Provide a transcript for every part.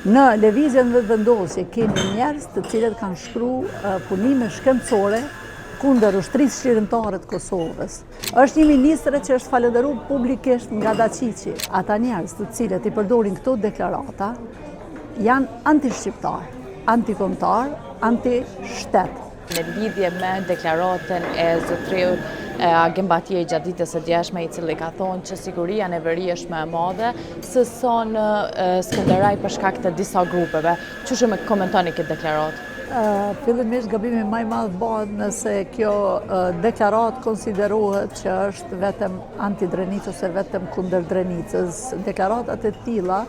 Në lëvizjen vetëvendosje kemi njerëz të cilët kanë shkruar punime shkencore kundër ushtrisë shqyrtare të Kosovës. Është një ministre që është falënderuar publikisht nga Daciqi. Ata njerëz të cilët i përdorin këto deklarata janë anti-shqiptar, antikombëtar, anti-shtet. Në lidhje me deklaratën e zotëriut Agembati gjatë ditës së djeshme, i cili ka thonë që siguria në veri është më e madhe se sa në Skënderaj për shkak të disa grupeve. Çu më komentoni këtë deklaratë? Fillimisht gabimi më i madh bëhet nëse kjo deklaratë konsiderohet që është vetëm anti-Drenicës ose vetëm kundër Drenicës. Deklaratat e tilla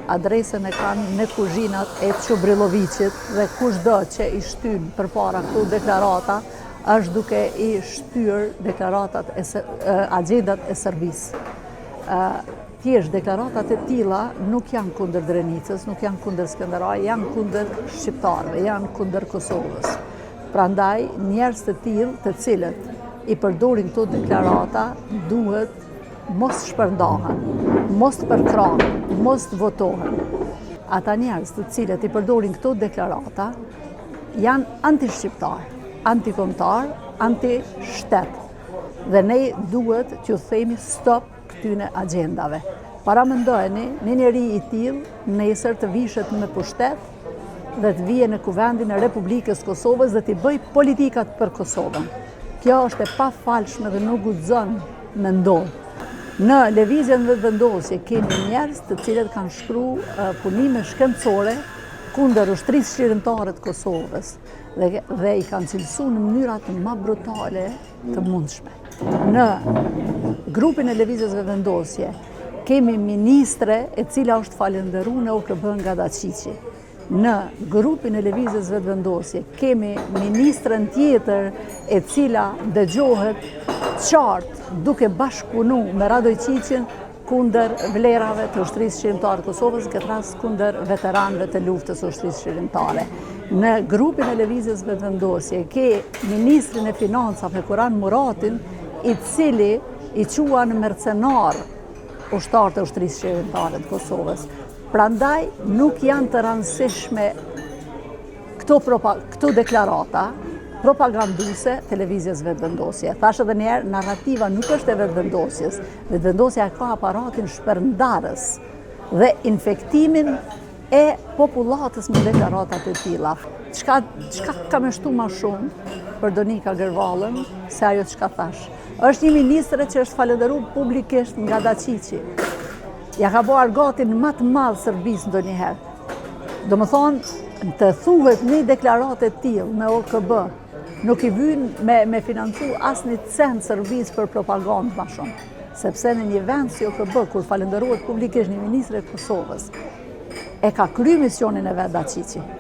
adresën e kanë në kuzhinat e Çubriloviçit dhe kushdo që i shtyn përpara këto deklarata është duke i shtyr deklaratat agjendat e servisë. Thjesht deklaratat e tilla nuk janë kundër Drenicës, nuk janë kundër Skënderaj, janë kundër shqiptarëve, janë kundër Kosovës. Prandaj njerëz të tillë, të cilët i përdorin këto deklarata, duhet mos shpërndahen, mos përkrahen, mos votohen. Ata njerëz të cilët i përdorin këto deklarata janë anti-shqiptar, antikombëtar, anti-shtet. Dhe ne duhet t'ju themi stop këtyne agjendave. Paramendojeni një njeri i tillë nesër të vishet me pushtet dhe të vije në kuvendin e Republikës Kosovës dhe t'i bëj politikat për Kosovën. Kjo është e pafalshme dhe nuk guxon me ndodh. Në lëvizjen vetëvendosje kemi njerëz të cilët kanë shkruar punime shkencore kundër ushtrisë shqyrtare të Kosovës dhe i kanë cilësuar në mënyrat më brutale të mundshme. Në grupin e lëvizjes vetëvendosje kemi ministre e cila është falënderuar në OKB nga Daciqi. Në grupin e lëvizjes vetëvendosje kemi ministren tjetër e cila dëgjohet qartë duke bashkëpunu me Radojqiqin kundër vlerave të ushtrisë shqyrtare të Kosovës, në këtë rast kundër veteranëve të luftës së ushtrisë shqyrtare. Në grupin e lëvizjes vetëvendosje ke ministrin e financave Kuran Muratin, i cili i quan mercenar ushtar të ushtrisë shqyrtare të Kosovës. Prandaj nuk janë të rëndësishme këto deklarata propaganduse televizjes vetëvendosje. Thash edhe njerë, narrativa nuk është e vetëvendosjes. Vetëvendosja ka aparatin shpërndarës dhe infektimin e popullatës me deklaratat e tilla. Çka ka më shtu më shumë për Donika Gërvallën se ajo çka thash. Është një ministre që është falënderuar publikisht nga Daciqi. Ja ka bërë argatin më të madh servisë ndonjëherë. Domethënë, të thuhet një deklaratë e tillë me OKB, nuk i vyn me financu asnjë cent servisë për propagandë më shumë. Sepse në një vend si OKB, kur falënderohet publikisht një ministre e Kosovës, e ka kryer misionin e vet Daciqi.